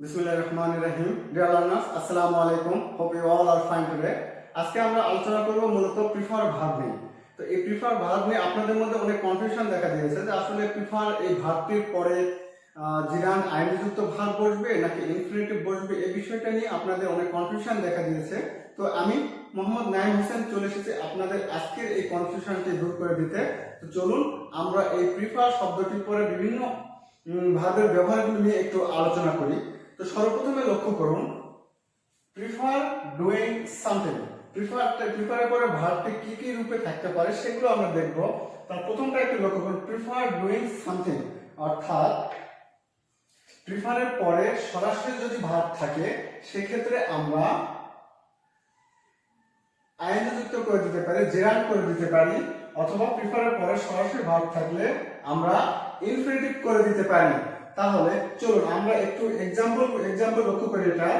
বিসমিল্লাহিররহমানিররহিম। Deer learners, আসসালামু আলাইকুম। Hope you all are fine today. আজকে আমরা আলোচনা করব মূলত প্রিফার ভার্ব নিয়ে। তো এই প্রিফার ভার্ব নিয়ে আপনাদের মধ্যে অনেক কনফিউশন দেখা দিয়েছে যে আসলে প্রিফার এই ভার্বটির পরে জিরান্ড আইনযুক্ত ভার্ব বসবে নাকি ইনফিনিটিভ বসবে, এই বিষয়টা নিয়ে আপনাদের অনেক কনফিউশন দেখা দিয়েছে। তো আমি মোহাম্মদ নাঈম হোসেন চলে এসেছি আপনাদের আজকের এই কনফিউশনটি দূর করে দিতে। তো চলুন আমরা এই প্রিফার শব্দটির পরে বিভিন্ন ভার্বের ব্যবহারগুলো নিয়ে একটু আলোচনা করি। তো সর্বপ্রথমে লক্ষ্য করুন, প্রিফার ডুইং সামথিং। প্রিফারের পরে ভার্বটি কি কি রূপে থাকতে পারে সেগুলো আমরা দেখব। তার প্রথমটা একটু লক্ষ্য করুন, প্রিফার ডুইং সামথিং, অর্থাৎ প্রিফারের পরে সরাসরি যদি ভার্ব থাকে সেক্ষেত্রে আমরা আইনযুক্ত করে দিতে পারি, জেরান্ড করে দিতে পারি, অথবা প্রিফারের পরে সরাসরি ভার্ব থাকলে আমরা ইনফিনিটিভ করে দিতে পারি। তাহলে চলুন আমরা একটু এক্সাম্পল লক্ষ্য করি। এটা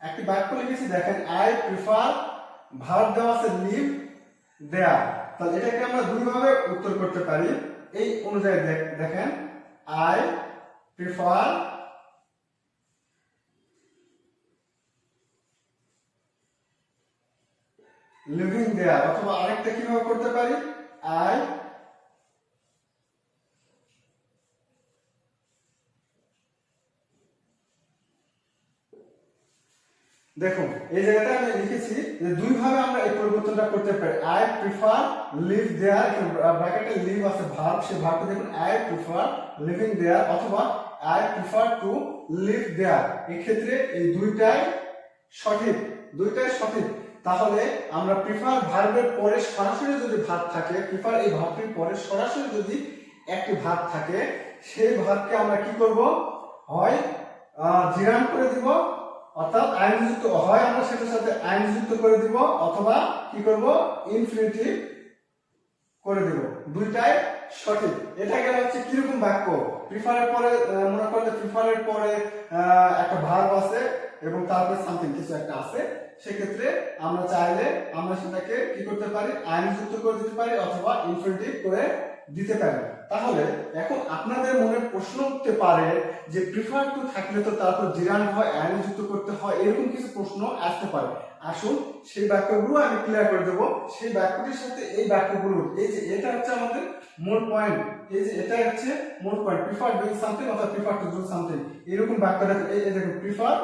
একটি বাক্য লিখেছি, দেখেন, আই প্রিফার, ভার্ব দেওয়া আছে লিভ দেয়ার। তাহলে এটাকে আমরা দুই ভাবে উত্তর করতে পারি। এই অনুযায়ী দেখেন, আই প্রিফার লিভিং দেয়ার, অথবা আরেকটা কিভাবে করতে পারি, আই দেখুন এই জায়গাটা আমি লিখেছি যে দুই ভাবে আমরা এই পরিবর্তনটা করতে পারি। আই প্রিফার লিভ দেয়ার, ব্র্যাকেটে লিভ আছে ভার্ব, সেই ভার্বটা দেখুন আই প্রিফার লিভিং দেয়ার, অথবা I prefer to live there. এই ক্ষেত্রে এই দুইটাই সঠিক। তাহলে আমরা প্রিফার ভার্বের পরে সরাসরি যদি ভার্ব থাকে, প্রিফার এই ভার্বটির পরে সরাসরি যদি একটি ভার্ব থাকে, সেই ভার্বকে আমরা কি করব, হয় জিরান্ড করে দিব, অর্থাৎ আইনযুক্ত, হয় আমরা সেটার সাথে আইনযুক্ত করে দিব, অথবা কি করব, ইনফিনিটিভ করে দিব। দুইটাই সঠিক। এটা গেল হচ্ছে কিরকম বাক্য, প্রিফারের পরে মনে করলে প্রিফারের পরে একটা ভার্ব আছে এবং তারপরে সামথিং কিছু একটা আছে, সেক্ষেত্রে আমরা চাইলে আমরা সেটাকে কি করতে পারি, আইনযুক্ত করে দিতে পারি, অথবা ইনফিনিটিভ করে দিতে পারি। তাহলে এখন আপনাদের মনে প্রশ্ন উঠতে পারে যে প্রিফার টু থাকলে তো তারপর জিরান্ড হয়, আইনযুক্ত করতে হয়, এরকম কিছু প্রশ্ন আসতে পারে। আসুন সেই বাক্যগুলো আমি ক্লিয়ার করে দেবো। সেই বাক্যটির সাথে এই বাক্যগুলো, এই যে এটা হচ্ছে আমাদের মূল পয়েন্ট, এই যে এটা হচ্ছে মূল পয়েন্ট, প্রিফার ডুইং সামথিং অথবা প্রিফার টু ডু সামথিং, এরকম বাক্য দেখুন। এই দেখুন, প্রিফার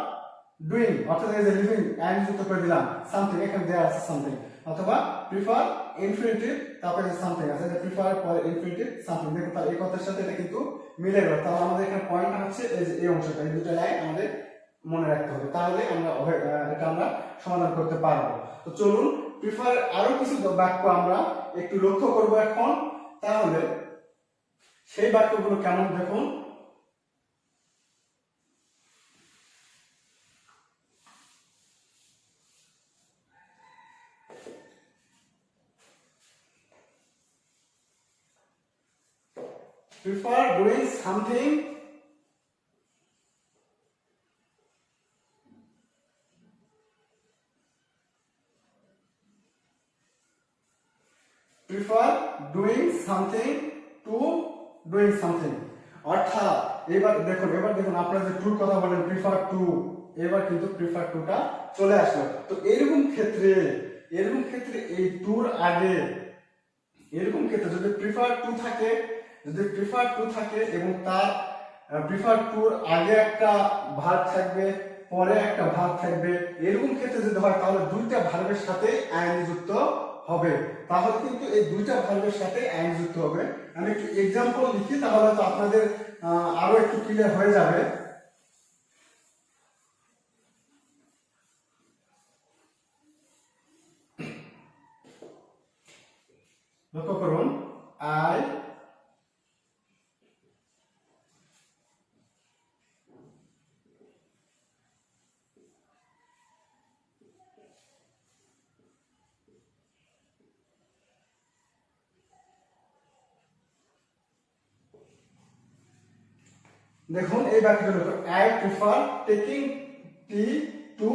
ডুইং অর্থাৎ এই যে লিভিং আইনযুক্ত করে দিলাম, সামথিং এখানে দেয়া আছে সামথিং, অথবা প্রিফার ইনফিনিটিভ, তারপরে সামথিং আছে, যে প্রিফার পরে ইনফিনিটিভ সামথিং। দেখুন তার এই কথার সাথে এটা কিন্তু মিলে গেল। তাহলে আমাদের এখানে পয়েন্ট হচ্ছে এই যে এই অংশটা, এই দুটো লাইন আমাদের মনে রাখতে হবে, তাহলে আমরা এটা আমরা সমাধান করতে পারবো। তো চলুন প্রিফার আরো কিছু বাক্য আমরা একটু লক্ষ্য করব এখন। তাহলে সেই বাক্যগুলো কেমন দেখুন। Prefer doing something prefer doing something to doing something, অর্থাৎ এবার দেখুন আপনারা যে টুর কথা বলেন, প্রিফার টু, এবার কিন্তু প্রিফার টুটা চলে আসলো। তো এরকম ক্ষেত্রে এই টুর আগে, এরকম ক্ষেত্রে যদি প্রিফার টু থাকে এবং তার প্রিফার টুর আগে একটা ভার্ব থাকবে, পরে একটা ভার্ব থাকবে, এরকম ক্ষেত্রে যদি হয় তাহলে দুইটা ভার্বের সাথে আইনযুক্ত হবে। তাহলে কিন্তু এই দুইটা ভার্বের সাথে আইনযুক্ত হবে। আমি একটু এক্সাম্পল লিখি, তাহলে তো আপনাদের আরো একটু ক্লিয়ার হয়ে যাবে। লক্ষ্য করুন, আই দেখুন এই বাক্যটা দেখুন, I prefer taking tea to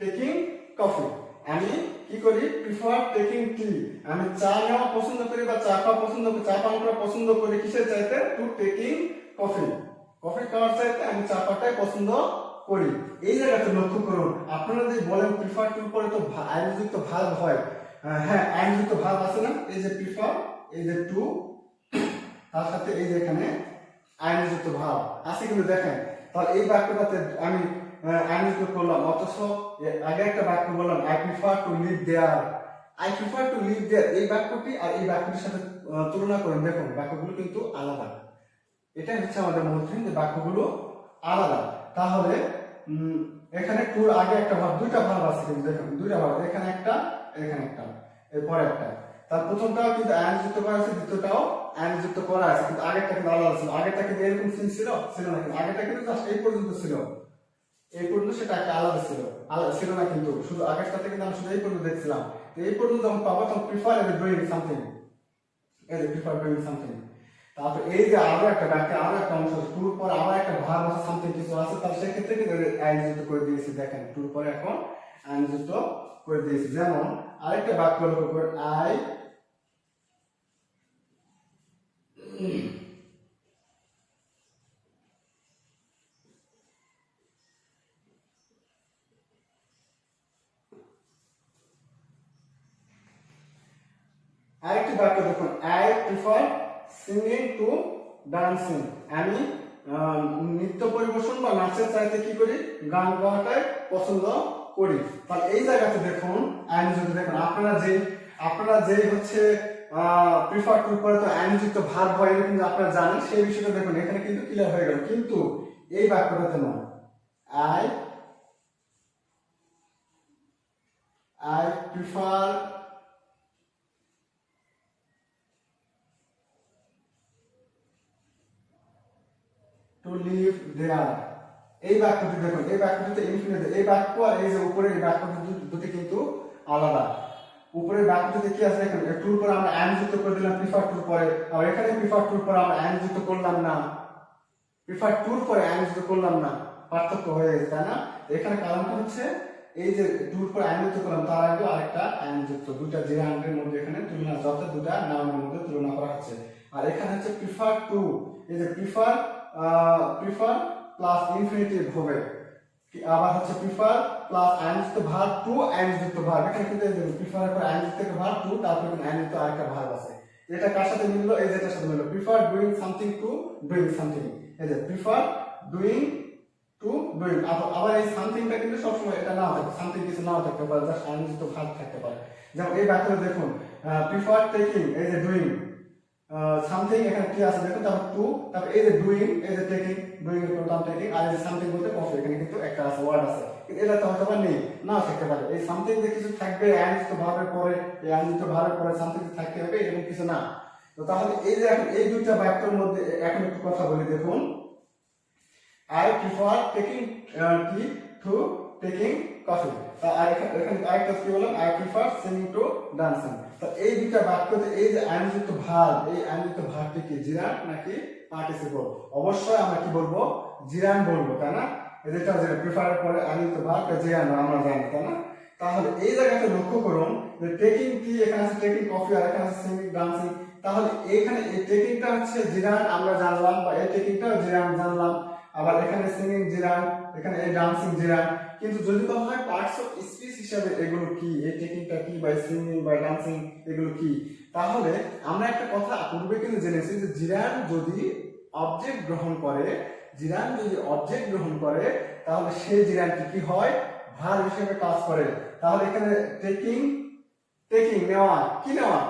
taking coffee. আমি কি করি, প্রিফার টেকিং টি, আমি চা নেওয়া পছন্দ করি বা চা খাওয়া পছন্দ করি, চা পান করা পছন্দ করি কিসের চাইতে, টু টেকিং কফি, কফি খাওয়ার চাইতে আমি চা পানটাই পছন্দ করি। এই জায়গাতে লক্ষ্য করুন, আপনারা যদি বলেন প্রিফার টু পরে তো আইনযুক্ত ভার্ব হয়, হ্যাঁ আইনযুক্ত ভার্ব আছে না, এই যে প্রিফার, এই যে টু, তার সাথে এই যে এখানে আইনযুক্ত ভার্ব আছে কিন্তু দেখেন, তাহলে এই বাক্যটাতে আমি আইনযুক্ত করলাম, অথচ আগে একটা বাক্য বললাম I prefer to live there, I prefer to live there, এই বাক্যটি আর এই বাক্যটির সাথে তুলনা করেন, দেখুন বাক্যগুলো কিন্তু আলাদা। এটাই হচ্ছে আমাদের মূল থিম, যে বাক্যগুলো আলাদা। তাহলে এখানে টুর আগে একটা ভার্ব, দুইটা ভার্ব আছে কিন্তু দেখুন, দুইটা ভার্ব, এখানে একটা এখানে একটা, এরপরে একটা, তার প্রথমটাও কিন্তু আইনযুক্ত করা আছে, দ্বিতীয়টাও আইনযুক্ত করা আছে, কিন্তু আগেরটা কিন্তু আলাদা ছিল। আগেরটা কিন্তু এরকম সিন ছিল না, কিন্তু আগেরটা কিন্তু জাস্ট এই পর্যন্ত ছিল, এই পর্যন্ত সেটা একটা আলাদা ছিল, আলাদা ছিল না, কিন্তু শুধু আগেরটাতে কিন্তু আমি শুধু এই পর্যন্ত দেখছিলাম। তো এই পর্যন্ত যখন পাবো তখন প্রিফার এজ ডুইং সামথিং, এই যে প্রিফার ডুইং সামথিং। তারপর এই যে আরো একটা বাক্যে আরো একটা অংশ আছে, টুর পরে আবার একটা ভার্ব আছে, সামথিং কিছু আছে, তার সেক্ষেত্রে কিন্তু আইনযুক্ত করে দিয়েছি। দেখেন টুর পরে এখন আইনযুক্ত করে দিয়েছি। যেমন আরেকটা বাক্য লক্ষ্য করে, আই আরেকটি বাক্য দেখুন, I prefer singing to dancing, আমি নৃত্য পরিবেশন বা নাচের চাইতে কি করি, গান গাওয়াটাই পছন্দ করি। তাহলে এই জায়গাতে দেখুন আইনযুক্ত, দেখুন আপনারা যে হচ্ছে প্রিফার টু পরে তো আইনযুক্ত ভার্ব হয় এরকম যে আপনারা জানেন, সেই বিষয়টা দেখুন এখানে কিন্তু ক্লিয়ার হয়ে গেল, কিন্তু এই বাক্যটাতে নয়। I prefer to live there, এই বাক্যটি দেখুন, এই বাক্যটিতে ইনফিনিটিভ, এই বাক্য আর এই যে উপরে এই বাক্যটি দুটি কিন্তু আলাদা। উপরের বাক্যটিতে কি আছে দেখুন, টুর পরে আমরা আইনযুক্ত করে দিলাম প্রিফার টুর পরে, আর এখানে প্রিফার টুর পরে আমরা আইনযুক্ত করলাম না, প্রিফার টুর পরে আইনযুক্ত করলাম না, পার্থক্য হয়ে গেছে তাই না। এখানে কারণটা হচ্ছে এই যে টুর পরে আইনযুক্ত করলাম, তার আগে আরেকটা আইনযুক্ত, দুটা যে আইনের মধ্যে এখানে তুলনা, যত দুটা নামের মধ্যে তুলনা করা হচ্ছে। আর এখানে হচ্ছে প্রিফার টু, এই যে প্রিফার প্লাস ইনফিনিটিভ হবে, আবার হচ্ছে প্রিফার প্লাস আইনযুক্ত ভার্ব টু আইনযুক্ত ভার্ব, এখানে কিন্তু প্রিফার এর পরে আইনযুক্ত একটা ভার্ব টু, তারপর আইনযুক্ত আরেকটা ভার্ব আছে। এটা কার সাথে মিললো, এই যেটার সাথে মিললো, prefer doing something to doing something, এই যে প্রিফার ডুইং টু ডুইং। আবার এই সামথিংটা কিন্তু সবসময় এটা নাও থাকে, সামথিং কিছু নাও থাকতে পারে, জাস্ট আইনযুক্ত ভার্ব থাকতে পারে। যেমন এই বাক্যটা দেখুন, প্রিফার টেকিং, এই যে ডুইং সামথিং, এখানে কি আছে দেখুন, তারপর টু, তারপর এই যে ডুইং, এই যে টেকিং, ডুইং এর প্রোনাউন টেকিং, আর এই যে সামথিং বলতে কফি, এখানে কিন্তু একটা আছে, ওয়ার্ড আছে, কিন্তু এটা তো হয়তো বা নেই, না থাকতে পারে। এই সামথিং যে কিছু থাকবে আইনযুক্ত ভার্বের পরে, এই আইনযুক্ত ভার্বের পরে সামথিং থাকতে হবে, এরকম কিছু না। তো তাহলে এই যে এখন এই দুইটা বাক্যের মধ্যে এখন একটু কথা বলি, দেখুন I prefer taking tea to taking coffee, আর এখানে আরেকটা কি বললাম, I prefer singing to dancing. তো এই দুইটা বাক্যতে এই যে আইনযুক্ত ভার্ব, এই আইনযুক্ত ভার্বটি কি জিরান্ড নাকি পার্টিসিপল? অবশ্যই আমরা কি বলবো, জিরান্ড বলবো তাই না, যেটা যে প্রিফার এর পরে আইনযুক্ত ভার্ব জিরান্ড আমরা জানি তাই না। তাহলে এই জায়গাতে লক্ষ্য করুন যে টেকিং টি, এখানে আছে টেকিং কফি, আর এখানে আছে সিঙ্গিং ডান্সিং। তাহলে এখানে এই টেকিংটা হচ্ছে জিরান্ড আমরা জানলাম, বা এই টেকিংটাও জিরান্ড জানলাম, আবার এখানে সিঙ্গিং জিরান্ড, এখানে এই ডান্সিং জিরান্ড। কিন্তু যদি বলা হয় পার্টস অফ স্পিচ হিসাবে এগুলো কি, এই টেকিংটা কি বা সিঙ্গিং বা ডান্সিং এগুলো কি, তাহলে আমরা একটা কথা পূর্বে কিন্তু জেনেছি যে জিরান্ড যদি অবজেক্ট গ্রহণ করে, জিরান্ড যদি অবজেক্ট গ্রহণ করে তাহলে সেই জিরান্ডটি কি হয়, ভার্ব হিসেবে কাজ করে। তাহলে এখানে টেকিং, টেকিং নেওয়া, কি নেওয়া,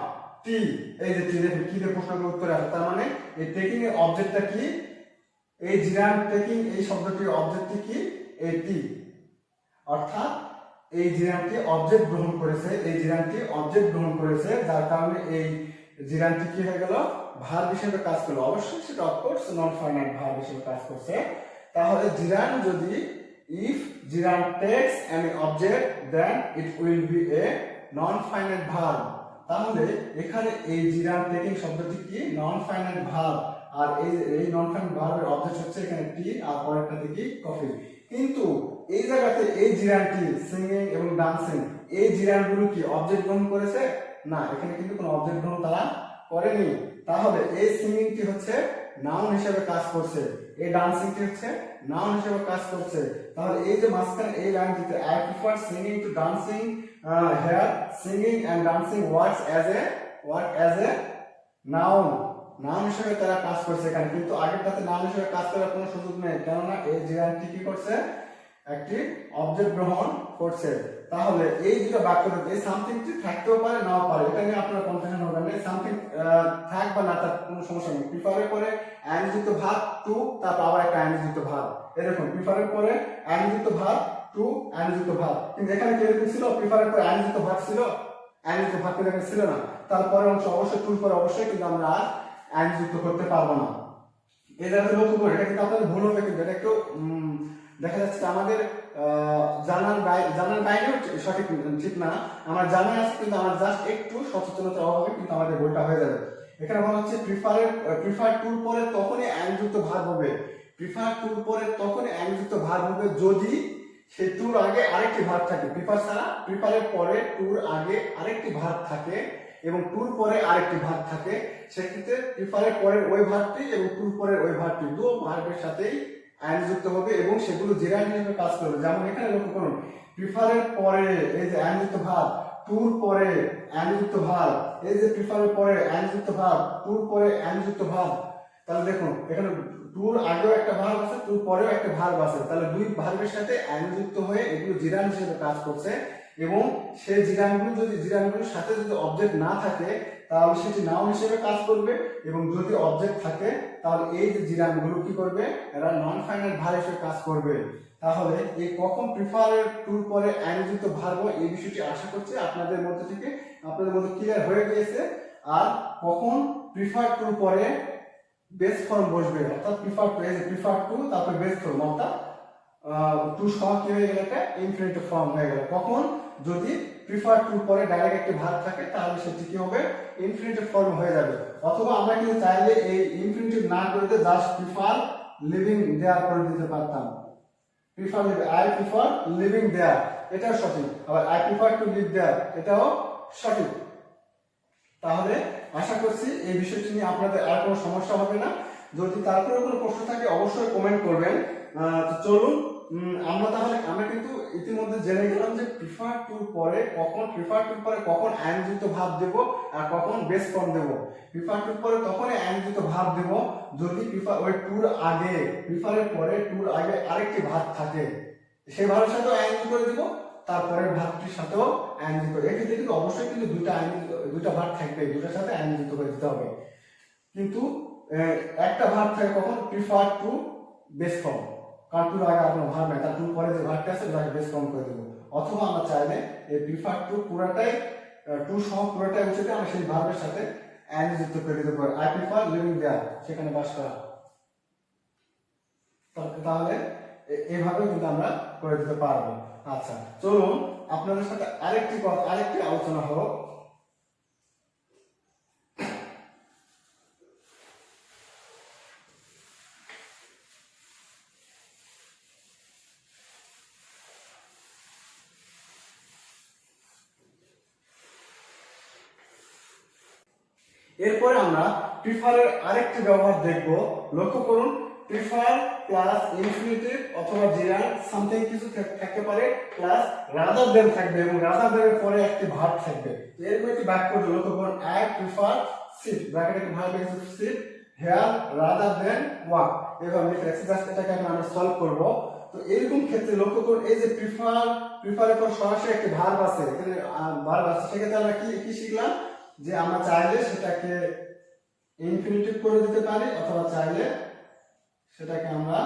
টি, এই যে টি দেখুন কি দিয়ে প্রশ্নের উত্তরে আসে, তার মানে এই টেকিং এর অবজেক্টটা কি, এই জিরান্ড টেকিং এই শব্দটির অবজেক্টটি কি, এই টি, অর্থাৎ এই জিরানটি অবজেক্ট গ্রহণ করেছে, এই জিরানটি অবজেক্ট গ্রহণ করেছে, যার কারণে এই জিরানটি কি হয়ে গেল, ভার্ব হিসেবে কাজ করলো। অবশ্যই সেটা অফকোর্স নন ফাইনাইট ভার্ব হিসেবে কাজ করছে। তাহলে জিরান যদি, if gerund takes any object then it will be a non finite verb. তাহলে এখানে এই জিরান টেকিং শব্দটি কি, নন ফাইনাইট ভার্ব। আর এই নন ফাইনাল ভার্বের অবজেক্ট হচ্ছে এখানে টি আর পরেরটাতে কি কফি। কিন্তু এই জায়গাতে এই জিরানটি সিঙ্গিং এবং ডান্সিং এই জিরানগুলো কি অবজেক্ট গ্রহণ করেছে? না, এখানে কিন্তু কোনো অবজেক্ট গ্রহণ তারা করেনি। তাহলে এই সিঙ্গিংটি হচ্ছে নাউন হিসেবে কাজ করছে, এই ডান্সিংটি হচ্ছে নাউন হিসেবে কাজ করছে। তাহলে এই যে মাঝখানে এই লাইনটিতে I prefer singing to dancing, here singing and dancing works as a noun, noun হিসেবে তারা কাজ করছে এখানে। কিন্তু আগেরটাতে নাউন হিসেবে কাজ করার কোনো সুযোগ নেই, কেননা এই জিরানটি কি করছে? একটি অবজেক্ট গ্রহণ করছে। তাহলে এই দুটো বাক্য এই সামথিংটি থাকতেও পারে নাও পারে, এটা নিয়ে আপনার কনফিউশন হবে না। সামথিং থাক বা না থাক কোনো সমস্যা নেই। প্রিফারের পরে আইনযুক্ত ভাব টু, তারপর আবার একটা আইনযুক্ত ভাব, এরকম প্রিফারের পরে আইনযুক্ত ভাব টু আইনযুক্ত ভাব। কিন্তু এখানে কি এরকম ছিল? প্রিফারের পরে আইনযুক্ত ভাব ছিল, আইনযুক্ত ভাব কিন্তু এখানে ছিল না। তারপরে অংশ অবশ্যই টুর পরে অবশ্যই কিন্তু আমরা আর আইনযুক্ত করতে পারবো না। এই জায়গাতে লক্ষ্য করে, এটা কিন্তু আপনাদের ভুল হবে, কিন্তু এটা একটু দেখা যাচ্ছে আমাদের জানার বাইরেও সঠিক ঠিক না, আমার জানা আছে কিন্তু আমার জাস্ট একটু সচেতনতার অভাবে কিন্তু আমাদের ভুলটা হয়ে যাবে। এখানে বলা হচ্ছে প্রিফার টুর পরে তখনই আইনযুক্ত ভার্ব হবে, প্রিফার টুর পরে তখনই আইনযুক্ত ভার্ব হবে যদি সেই টুর আগে আরেকটি ভার্ব থাকে। প্রিফার ছাড়া প্রিফারের পরে টুর আগে আরেকটি ভার্ব থাকে এবং টুর পরে আরেকটি ভার্ব থাকে, সেক্ষেত্রে প্রিফারের পরের ওই ভার্বটি এবং টুর পরের ওই ভার্বটি দুটো ভার্বের সাথেই আইনযুক্ত হবে এবং সেগুলো জিরান হিসেবে কাজ করবে। যেমন এখানে লক্ষ্য করুন, প্রিফারের পরে এই যে আইনযুক্ত ভার্ব, টুর পরে আইনযুক্ত ভার্ব, এই যে প্রিফারের পরে আইনযুক্ত ভার্ব, টুর পরে আইনযুক্ত ভার্ব। তাহলে দেখুন এখানে টুর আগেও একটা ভার্ব আছে, টুর পরেও একটা ভার্ব আছে, তাহলে দুই ভার্বের সাথে আইনযুক্ত হয়ে এগুলো জিরান হিসেবে কাজ করছে। এবং সেই জিরানগুলোর সাথে যদি অবজেক্ট না থাকে তাহলে সেটি নাউন হিসেবে কাজ করবে, এবং যদি অবজেক্ট থাকে তাহলে এই যে জিরানগুলো কি করবে? এরা নন ফাইনাল ভার্ব হিসেবে কাজ করবে। তাহলে এই কখন প্রিফারের টুর পরে আইনযুক্ত ভার্ব, এই বিষয়টি আশা করছি আপনাদের মধ্যে ক্লিয়ার হয়ে গিয়েছে। আর কখন প্রিফার টুর পরে বেস ফর্ম বসবে, অর্থাৎ প্রিফার টু তারপর বেস ফর্ম, অর্থাৎ টু সহ কি হয়ে গেল? একটা ইনফিনিটিভ ফর্ম হয়ে গেল। কখন? যদি প্রিফার টু পরে ডাইরেক্ট একটি ভার্ব থাকে তাহলে সেটি কি হবে? ইনফিনিটিভ ফর্ম হয়ে যাবে। অথবা আমরা কিন্তু চাইলে এই ইনফিনিটিভ না করে জাস্ট প্রিফার লিভিং দেয়ার করে দিতে পারতাম। আই প্রিফার লিভিং দেয়ার, এটাও সঠিক। আবার আই প্রিফার টু লিভ দেয়ার, এটাও সঠিক। তাহলে আশা করছি এই বিষয়টি নিয়ে আপনাদের আর কোনো সমস্যা হবে না। যদি তারপরে কোনো প্রশ্ন থাকে অবশ্যই কমেন্ট করবেন। চলুন আমরা কিন্তু ইতিমধ্যে জেনে গেলাম যে প্রিফার টুর পরে কখন আইনযুক্ত ভাব দেব আর কখন বেস ফর্ম দেব। প্রিফার টুর পরে তখনই আইনযুক্ত ভাব দেব যদি প্রিফারের পরে টুর আগে আরেকটি ভাব থাকে, সেই ভাবের সাথেও আইনযুক্ত করে দিব, তারপরের ভাবটির সাথেও আইনযুক্ত। এক্ষেত্রে কিন্তু অবশ্যই কিন্তু দুইটা ভাব থাকবে, দুটার সাথে আইনযুক্ত করে দিতে হবে। কিন্তু একটা ভাব থাকে কখন? প্রিফার টু বেস ফর্ম, কারণ টুর আগে আপনার ভার্ব নাই, তার টুর পরে যে ভার্বটা আছে ওটাকে বেস ফর্ম করে দেবো। অথবা আমরা চাইলে এই প্রিফার টু পুরাটাই টু সহ পুরোটাই উচিত আমরা সেই ভার্বের সাথে এন যুক্ত করে দিতে পারি। আই প্রিফার লিভিং দেয়ার, সেখানে বাস করা। তাহলে এইভাবে কিন্তু আমরা করে দিতে পারবো। আচ্ছা চলুন আপনাদের সাথে আরেকটি আলোচনা হলো। এরপরে আমরা প্রিফারের আরেকটি ব্যবহার দেখব। লক্ষ্য করুন, প্রিফার প্লাস ইনফিনিটিভ অথবা জিরান সামথিং কিছু থাকতে পারে, প্লাস রাদার দেন থাকবে এবং রাদার দেনের পরে একটি ভার্ব থাকবে। এরকম একটি বাক্য লক্ষ্য করুন, আই প্রিফার সিট, ব্র্যাকেটে একটি ভার্ব আছে sit here rather than walk. এভাবে লিখে রাখছি, জাস্ট এটাকে আমরা সলভ করব। তো এরকম ক্ষেত্রে লক্ষ্য করুন, এই যে প্রিফারের পর সরাসরি একটি ভার্ব আছে, এখানে ভার্ব আছে, সেক্ষেত্রে আমরা কি শিখলাম যে আমরা চাইলে সেটাকে ইনফিনিটিভ করে দিতে পারি অথবা চাইলে সেটাকে আমরা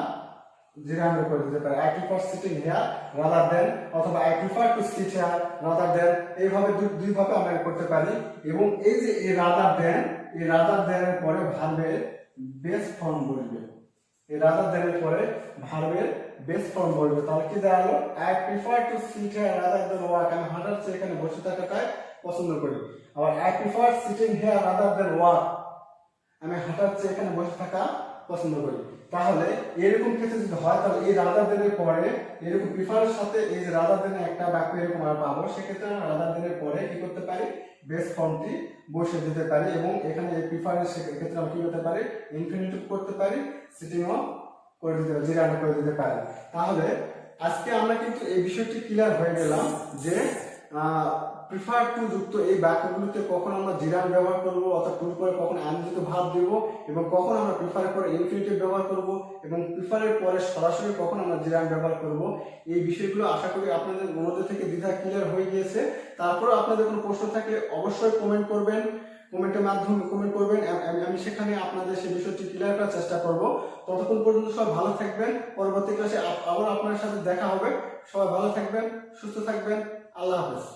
জিরান্ড করে দিতে পারি। I prefer sitting here rather than, অথবা I prefer to sit here rather than, এইভাবে দুই ভাবে আমরা করতে পারি। এবং এই যে এই রাদার দেনের পরে ভার্বের বেস ফর্ম বলবে, এই রাদার দেনের পরে ভার্বের বেস ফর্ম বলবে। তাহলে কি দাঁড়ালো? I prefer to sit here rather than walk, আমি হাঁটার চেয়ে এখানে বসে থাকাটাই পছন্দ করি। আবার I prefer sitting here rather than walk, আমি হাঁটার চেয়ে এখানে বসে থাকা পছন্দ করি। তাহলে এরকম ক্ষেত্রে যদি হয় তাহলে এই রাদার দেনের পরে এরকম প্রিফারের সাথে এই যে রাদার দেনের একটা বাক্য এরকম আমরা পাবো, সেক্ষেত্রে আমরা রাদার দেনের পরে কি করতে পারি, বেস ফর্মটি বসে দিতে পারি এবং এখানে এই প্রিফারের ক্ষেত্রে আমরা কি করতে পারি, ইনফিনিটিভ করতে পারি, সিটিংও করে দিতে পারি, জিরানো করে দিতে পারি। তাহলে আজকে আমরা কিন্তু এই বিষয়টি ক্লিয়ার হয়ে গেলাম যে প্রিফার টু যুক্ত এই বাক্যগুলোতে কখন আমরা জিরান ব্যবহার করব অর্থাৎ টু পরে কখন আমযুক্ত ভাব দেব এবং কখন আমরা প্রিফারের পরে ইনফিনিটিভ ব্যবহার করব এবং প্রিফারের পরে সরাসরি কখন আমরা জিরান ব্যবহার করব। এই বিষয়গুলো আশা করি আপনাদের মধ্যে থেকে দ্বিধা ক্লিয়ার হয়ে গিয়েছে। তারপরে আপনাদের কোনো প্রশ্ন থাকলে অবশ্যই কমেন্ট করবেন, কমেন্টের মাধ্যমে কমেন্ট করবেন, আমি সেখানে আপনাদের সেই বিষয়টি ক্লিয়ার করার চেষ্টা করব। ততক্ষণ পর্যন্ত সবাই ভালো থাকবেন, পরবর্তী ক্লাসে আবার আপনার সাথে দেখা হবে। সবাই ভালো থাকবেন, সুস্থ থাকবেন, আল্লাহ হাফেজ।